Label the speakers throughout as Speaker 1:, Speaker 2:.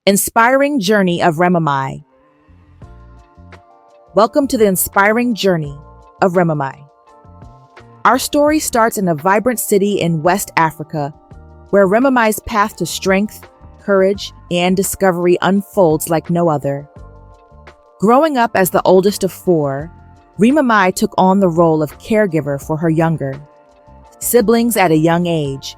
Speaker 1: Inspiring Journey of Rhemamai. Welcome to the inspiring journey of Rhemamai. Our story starts in a vibrant city in West Africa, where Rhemamai's path to strength, courage, and discovery unfolds like no other. Growing up as the oldest of four, Rhemamai took on the role of caregiver for her younger siblings at a young age.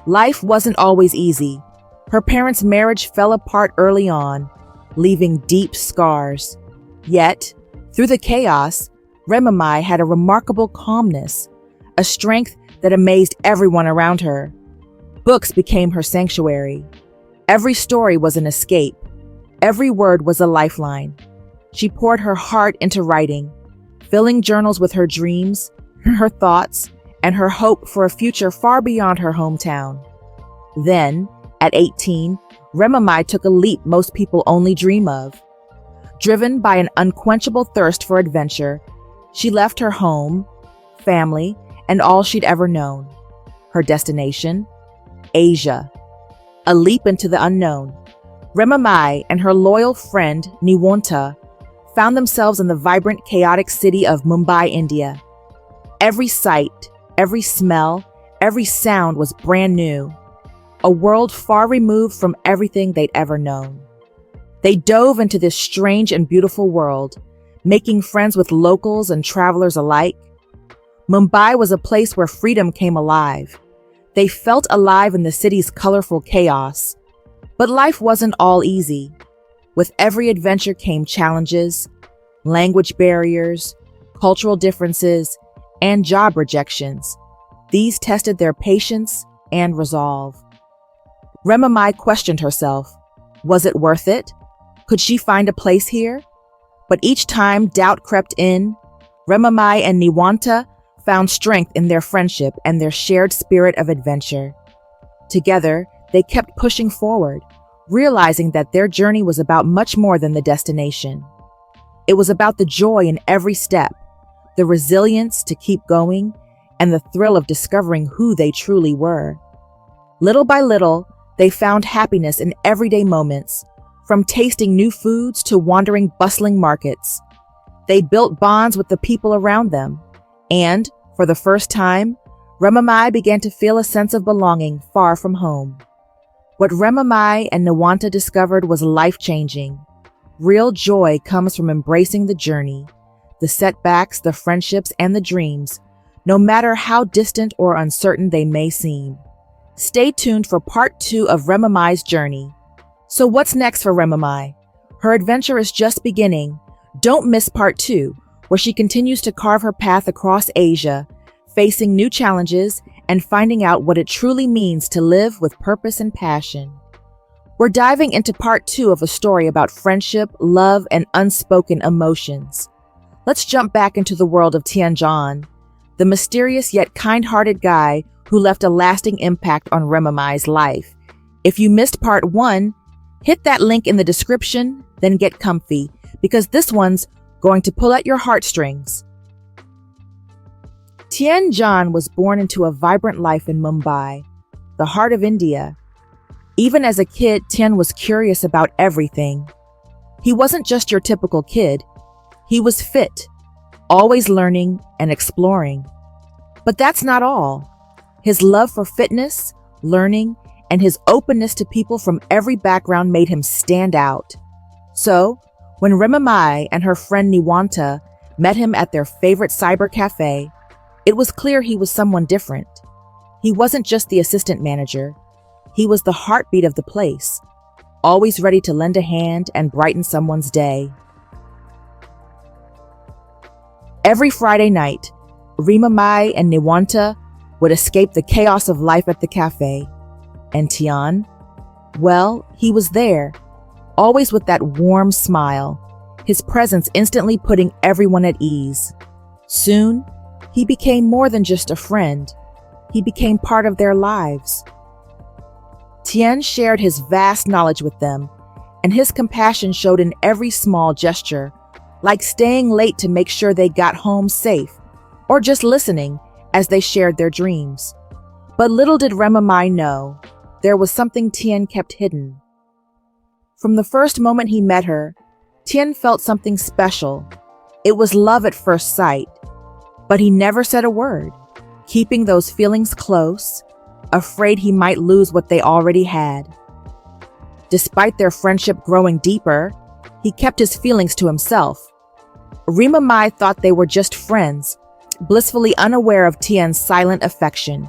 Speaker 1: Life wasn't always easy. Her parents' marriage fell apart early on, leaving deep scars. Yet, through the chaos, Rhemamai had a remarkable calmness, a strength that amazed everyone around her. Books became her sanctuary. Every story was an escape. Every word was a lifeline. She poured her heart into writing, filling journals with her dreams, her thoughts, and her hope for a future far beyond her hometown. Then, at 18, Rhemamai took a leap most people only dream of. Driven by an unquenchable thirst for adventure, she left her home, family, and all she'd ever known. Her destination? Asia. A leap into the unknown. Rhemamai and her loyal friend, Niwanta, found themselves in the vibrant, chaotic city of Mumbai, India. Every sight, every smell, every sound was brand new. A world far removed from everything they'd ever known. They dove into this strange and beautiful world, making friends with locals and travelers alike. Mumbai was a place where freedom came alive. They felt alive in the city's colorful chaos. But life wasn't all easy. With every adventure came challenges, language barriers, cultural differences, and job rejections. These tested their patience and resolve. Rhemamai questioned herself. Was it worth it? Could she find a place here? But each time doubt crept in, Rhemamai and Niwanta found strength in their friendship and their shared spirit of adventure. Together, they kept pushing forward, realizing that their journey was about much more than the destination. It was about the joy in every step, the resilience to keep going, and the thrill of discovering who they truly were. Little by little, they found happiness in everyday moments, from tasting new foods to wandering bustling markets. They built bonds with the people around them, and, for the first time, Rhemamai began to feel a sense of belonging far from home. What Rhemamai and Niwanta discovered was life-changing. Real joy comes from embracing the journey, the setbacks, the friendships, and the dreams, no matter how distant or uncertain they may seem. Stay tuned for part 2 of Rhemamai's journey. So what's next for Rhemamai? Her adventure is just beginning. Don't miss part 2, where she continues to carve her path across Asia, facing new challenges and finding out what it truly means to live with purpose and passion. We're diving into part 2 of a story about friendship, love, and unspoken emotions. Let's jump back into the world of Tian Jaan, the mysterious yet kind-hearted guy who left a lasting impact on Rhemamai's life. If you missed part 1, hit that link in the description, then get comfy, because this one's going to pull at your heartstrings. Tian Jaan was born into a vibrant life in Mumbai, the heart of India. Even as a kid, Tien was curious about everything. He wasn't just your typical kid. He was fit, always learning and exploring. But that's not all. His love for fitness, learning, and his openness to people from every background made him stand out. So, when Rhemamai and her friend Niwanta met him at their favorite cyber cafe, it was clear he was someone different. He wasn't just the assistant manager. He was the heartbeat of the place, always ready to lend a hand and brighten someone's day. Every Friday night, Rhemamai and Niwanta would escape the chaos of life at the cafe. And Tien? Well, he was there, always with that warm smile, his presence instantly putting everyone at ease. Soon, he became more than just a friend. He became part of their lives. Tien shared his vast knowledge with them, and his compassion showed in every small gesture, like staying late to make sure they got home safe, or just listening as they shared their dreams. But little did Rhemamai know, there was something Tien kept hidden. From the first moment he met her, Tien felt something special. It was love at first sight, but he never said a word, keeping those feelings close, afraid he might lose what they already had. Despite their friendship growing deeper, he kept his feelings to himself. Rhemamai thought they were just friends, blissfully unaware of Tien's silent affection.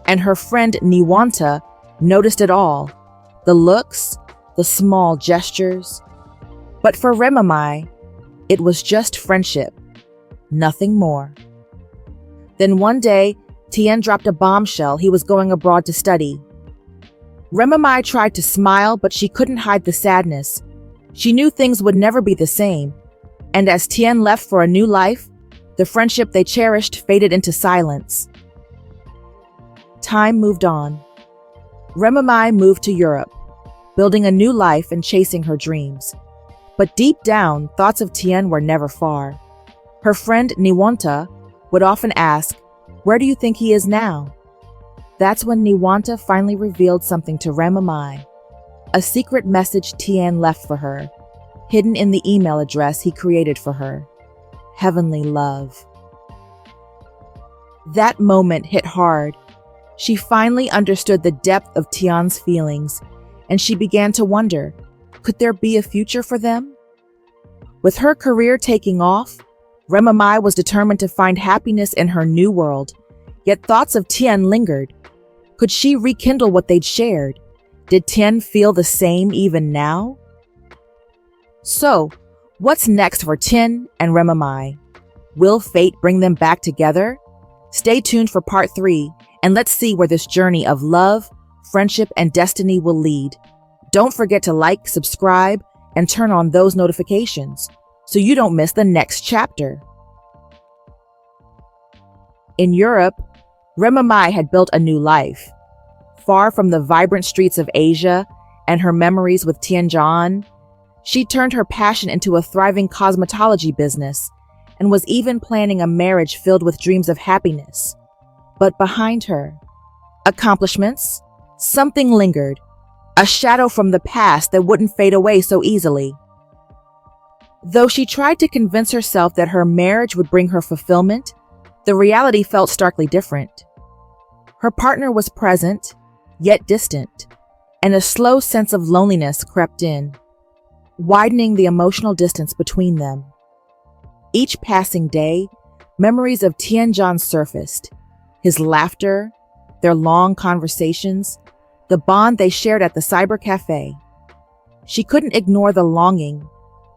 Speaker 1: And her friend Niwanta noticed it all, the looks, the small gestures. But for Rhemamai, it was just friendship, nothing more. Then one day, Tien dropped a bombshell he was going abroad to study. Rhemamai tried to smile, but she couldn't hide the sadness. She knew things would never be the same, and as Tien left for a new life, the friendship they cherished faded into silence. Time moved on. Rhemamai moved to Europe, building a new life and chasing her dreams. But deep down, thoughts of Tien were never far. Her friend Niwanta would often ask, "Where do you think he is now?" That's when Niwanta finally revealed something to Rhemamai, a secret message Tien left for her, hidden in the email address he created for her. Heavenly love. That moment hit hard. She finally understood the depth of Tien's feelings, and she began to wonder, could there be a future for them? With her career taking off, Rhemamai was determined to find happiness in her new world, yet thoughts of Tien lingered. Could she rekindle what they'd shared? Did Tien feel the same even now? So, what's next for Tien and Rhemamai? Will fate bring them back together? Stay tuned for part 3, and let's see where this journey of love, friendship, and destiny will lead. Don't forget to like, subscribe, and turn on those notifications so you don't miss the next chapter. In Europe, Rhemamai had built a new life. Far from the vibrant streets of Asia and her memories with Tian Jaan, she turned her passion into a thriving cosmetology business and was even planning a marriage filled with dreams of happiness. But behind her, accomplishments, something lingered, a shadow from the past that wouldn't fade away so easily. Though she tried to convince herself that her marriage would bring her fulfillment, the reality felt starkly different. Her partner was present, yet distant, and a slow sense of loneliness crept in, widening the emotional distance between them. Each passing day, memories of Tian Jaan surfaced, his laughter, their long conversations, the bond they shared at the cyber cafe. She couldn't ignore the longing,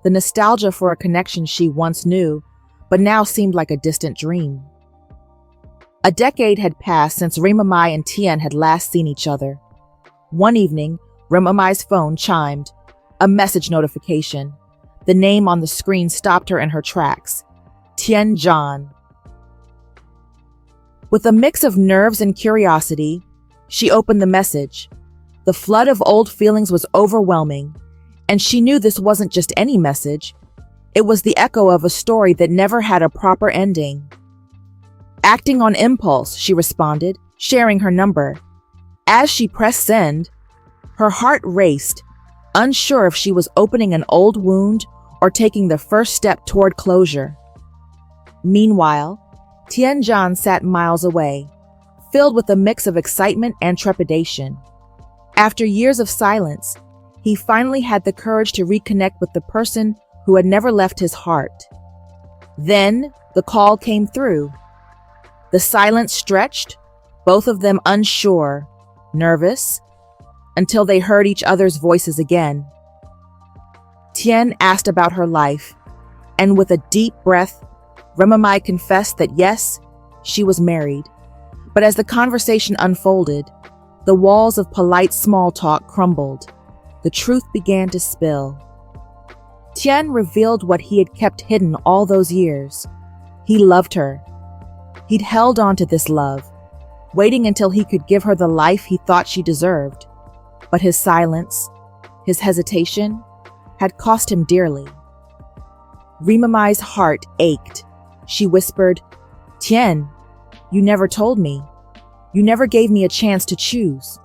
Speaker 1: the nostalgia for a connection she once knew, but now seemed like a distant dream. A decade had passed since Rhemamai and Tien had last seen each other. One evening, Rhemamai's phone chimed, a message notification. The name on the screen stopped her in her tracks. Tian Jaan. With a mix of nerves and curiosity, she opened the message. The flood of old feelings was overwhelming, and she knew this wasn't just any message. It was the echo of a story that never had a proper ending. Acting on impulse, she responded, sharing her number. As she pressed send, her heart raced, unsure if she was opening an old wound or taking the first step toward closure. Meanwhile, Tian Jaan sat miles away, filled with a mix of excitement and trepidation. After years of silence, he finally had the courage to reconnect with the person who had never left his heart. Then, the call came through. The silence stretched, both of them unsure, nervous, until they heard each other's voices again. Tien asked about her life, and with a deep breath, Rhemamai confessed that yes, she was married. But as the conversation unfolded, the walls of polite small talk crumbled. The truth began to spill. Tien revealed what he had kept hidden all those years. He loved her. He'd held on to this love, waiting until he could give her the life he thought she deserved. But his silence, his hesitation, had cost him dearly. Rhemamai's heart ached. She whispered, "Tien, you never told me. You never gave me a chance to choose."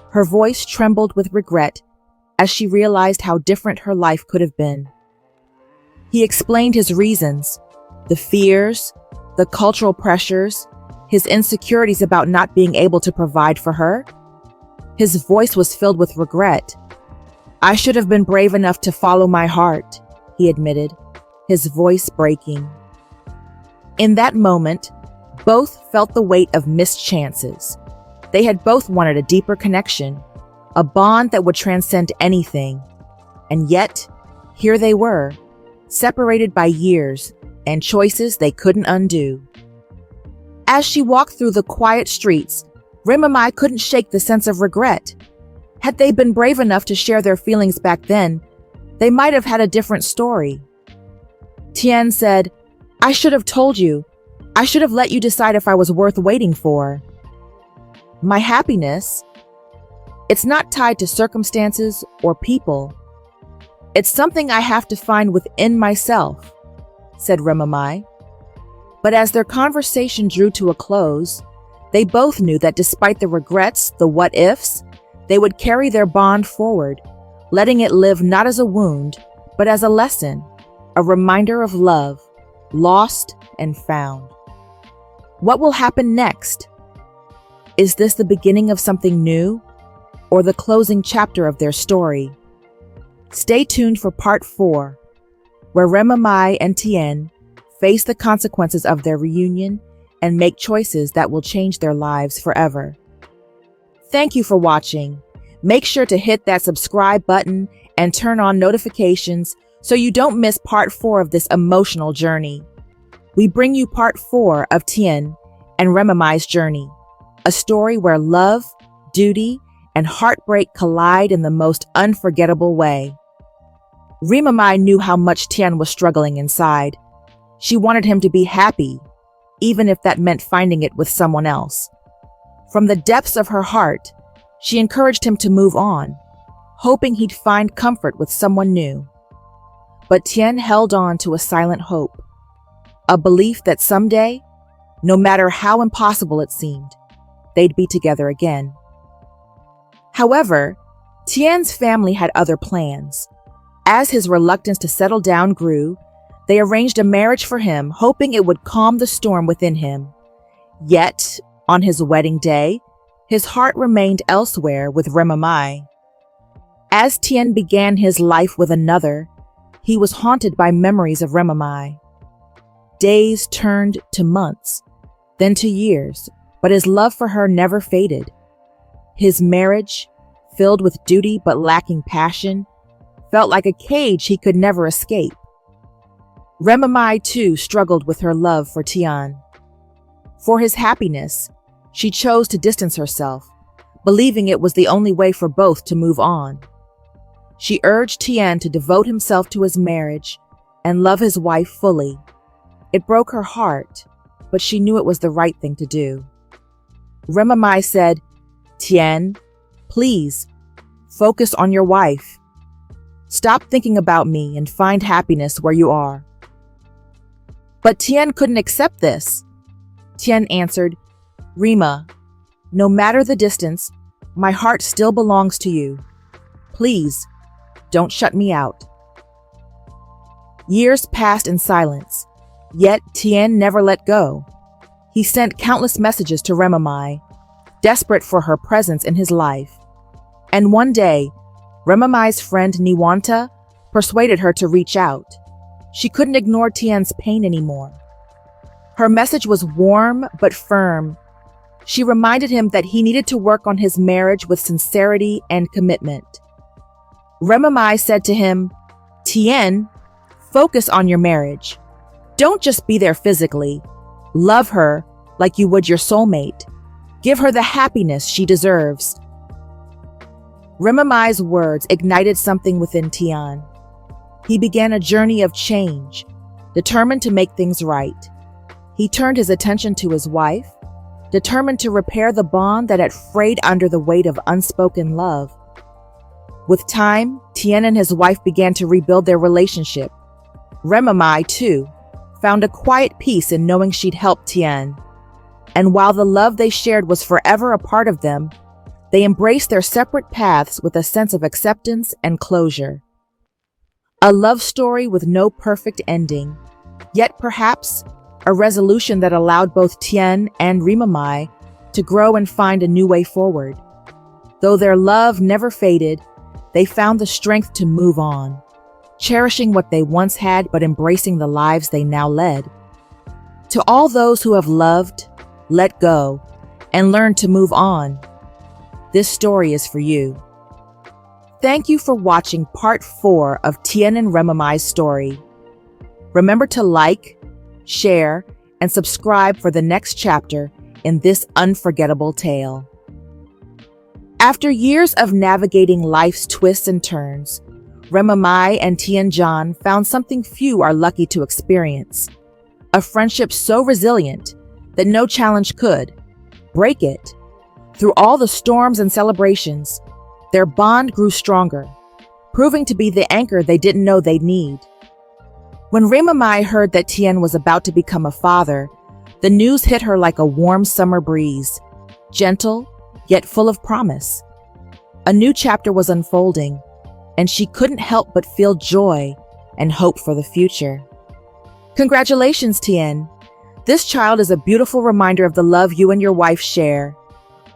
Speaker 1: Her voice trembled with regret, as she realized how different her life could have been. He explained his reasons, the fears, the cultural pressures, his insecurities about not being able to provide for her. His voice was filled with regret. "I should have been brave enough to follow my heart," he admitted, his voice breaking. In that moment, both felt the weight of missed chances. They had both wanted a deeper connection, a bond that would transcend anything. And yet, here they were, separated by years and choices they couldn't undo. As she walked through the quiet streets, Rhemamai couldn't shake the sense of regret. Had they been brave enough to share their feelings back then, they might have had a different story. Tien said, "I should have told you. I should have let you decide if I was worth waiting for. My happiness, it's not tied to circumstances or people. It's something I have to find within myself," said Rhemamai. But as their conversation drew to a close, they both knew that despite the regrets, the what-ifs, they would carry their bond forward, letting it live not as a wound, but as a lesson, a reminder of love, lost and found. What will happen next? Is this the beginning of something new, or the closing chapter of their story? Stay tuned for part 4, where Rhemamai and Tien face the consequences of their reunion and make choices that will change their lives forever. Thank you for watching. Make sure to hit that subscribe button and turn on notifications so you don't miss part 4 of this emotional journey. We bring you part 4 of Tien and Rhemamai's journey, a story where love, duty, and heartbreak collide in the most unforgettable way. Rhemamai knew how much Tien was struggling inside. She wanted him to be happy, even if that meant finding it with someone else. From the depths of her heart, she encouraged him to move on, hoping he'd find comfort with someone new. But Tien held on to a silent hope, a belief that someday, no matter how impossible it seemed, they'd be together again. However, Tien's family had other plans. As his reluctance to settle down grew, they arranged a marriage for him, hoping it would calm the storm within him. Yet, on his wedding day, his heart remained elsewhere with Rhemamai. As Tien began his life with another, he was haunted by memories of Rhemamai. Days turned to months, then to years, but his love for her never faded. His marriage, filled with duty but lacking passion, felt like a cage he could never escape. Rhemamai too struggled with her love for Tien. For his happiness, she chose to distance herself, believing it was the only way for both to move on. She urged Tien to devote himself to his marriage and love his wife fully. It broke her heart, but she knew it was the right thing to do. Rhemamai said, "Tien, please, focus on your wife. Stop thinking about me and find happiness where you are." But Tien couldn't accept this. Tien answered, "Rhema, no matter the distance, my heart still belongs to you. Please, don't shut me out." Years passed in silence, yet Tien never let go. He sent countless messages to Rhemamai, desperate for her presence in his life. And one day, Rhemamai's friend Niwanta persuaded her to reach out. She couldn't ignore Tien's pain anymore. Her message was warm but firm. She reminded him that he needed to work on his marriage with sincerity and commitment. Rhemamai said to him, "Tien, focus on your marriage. Don't just be there physically. Love her like you would your soulmate. Give her the happiness she deserves." Rhemamai's words ignited something within Tien. He began a journey of change, determined to make things right. He turned his attention to his wife, determined to repair the bond that had frayed under the weight of unspoken love. With time, Tien and his wife began to rebuild their relationship. Rhemamai, too, found a quiet peace in knowing she'd helped Tien. And while the love they shared was forever a part of them, They embraced their separate paths with a sense of acceptance and closure. A love story with no perfect ending, yet perhaps a resolution that allowed both Tien and Rhemamai to grow and find a new way forward. Though their love never faded, they found the strength to move on, cherishing what they once had but embracing the lives they now led. To all those who have loved, let go, and learned to move on, this story is for you. Thank you for watching part 4 of Tien and Rhemamai's story. Remember to like, share, and subscribe for the next chapter in this unforgettable tale. After years of navigating life's twists and turns, Rhemamai and Tian Jaan found something few are lucky to experience. A friendship so resilient that no challenge could break it. Through all the storms and celebrations, their bond grew stronger, proving to be the anchor they didn't know they'd need. When Rhemamai heard that Tien was about to become a father, the news hit her like a warm summer breeze, gentle, yet full of promise. A new chapter was unfolding, and she couldn't help but feel joy and hope for the future. Congratulations, Tien. This child is a beautiful reminder of the love you and your wife share.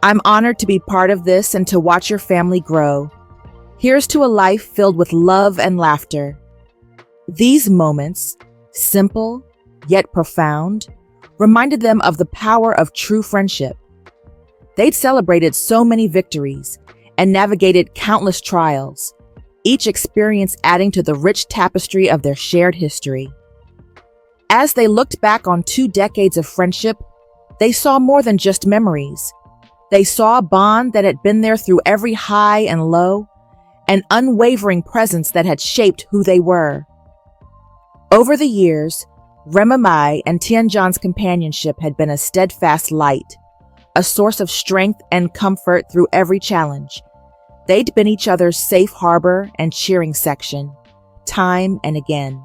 Speaker 1: I'm honored to be part of this and to watch your family grow. Here's to a life filled with love and laughter. These moments, simple yet profound, reminded them of the power of true friendship. They'd celebrated so many victories and navigated countless trials, each experience adding to the rich tapestry of their shared history. As they looked back on 2 decades of friendship, they saw more than just memories. They saw a bond that had been there through every high and low, an unwavering presence that had shaped who they were. Over the years, Rhemamai and Tian Jaan's companionship had been a steadfast light, a source of strength and comfort through every challenge. They'd been each other's safe harbor and cheering section, time and again.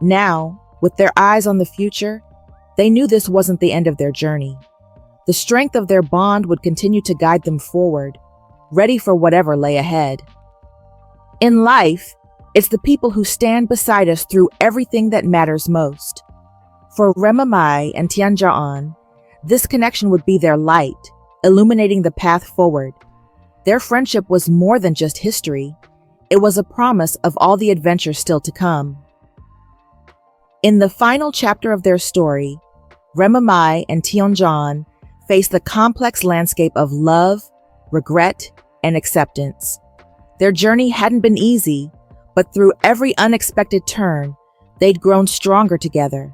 Speaker 1: Now, with their eyes on the future, they knew this wasn't the end of their journey. The strength of their bond would continue to guide them forward, ready for whatever lay ahead. In life, it's the people who stand beside us through everything that matters most. For Rhemamai and Tian Jaan, this connection would be their light, illuminating the path forward. Their friendship was more than just history. It was a promise of all the adventures still to come. In the final chapter of their story, Rhemamai and Tian Jaan face the complex landscape of love, regret, and acceptance. Their journey hadn't been easy, but through every unexpected turn, they'd grown stronger together.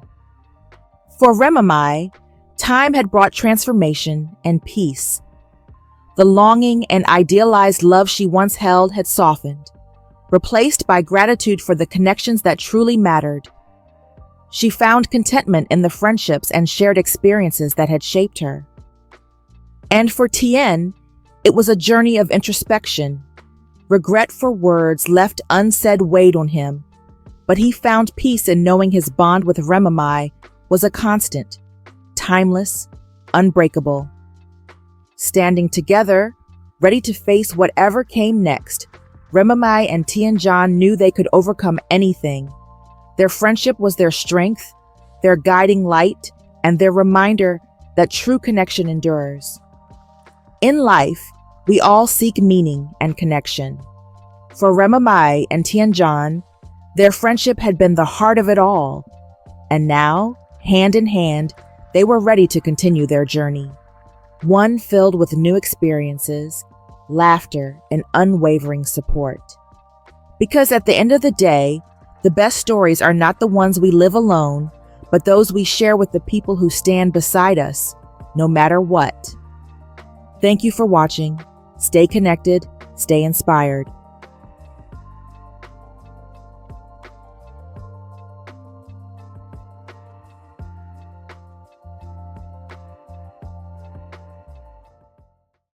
Speaker 1: For Rhemamai, time had brought transformation and peace. The longing and idealized love she once held had softened, replaced by gratitude for the connections that truly mattered. She found contentment in the friendships and shared experiences that had shaped her. And for Tien, it was a journey of introspection. Regret for words left unsaid weighed on him, but he found peace in knowing his bond with Rhemamai was a constant, timeless, unbreakable. Standing together, ready to face whatever came next, Rhemamai and Tian Jaan knew they could overcome anything. Their friendship was their strength, their guiding light, and their reminder that true connection endures. In life, we all seek meaning and connection. For Rhemamai and Tian Jaan, their friendship had been the heart of it all, and now, hand in hand, they were ready to continue their journey. One filled with new experiences, laughter, and unwavering support. Because at the end of the day, the best stories are not the ones we live alone, but those we share with the people who stand beside us, no matter what. Thank you for watching. Stay connected, stay inspired.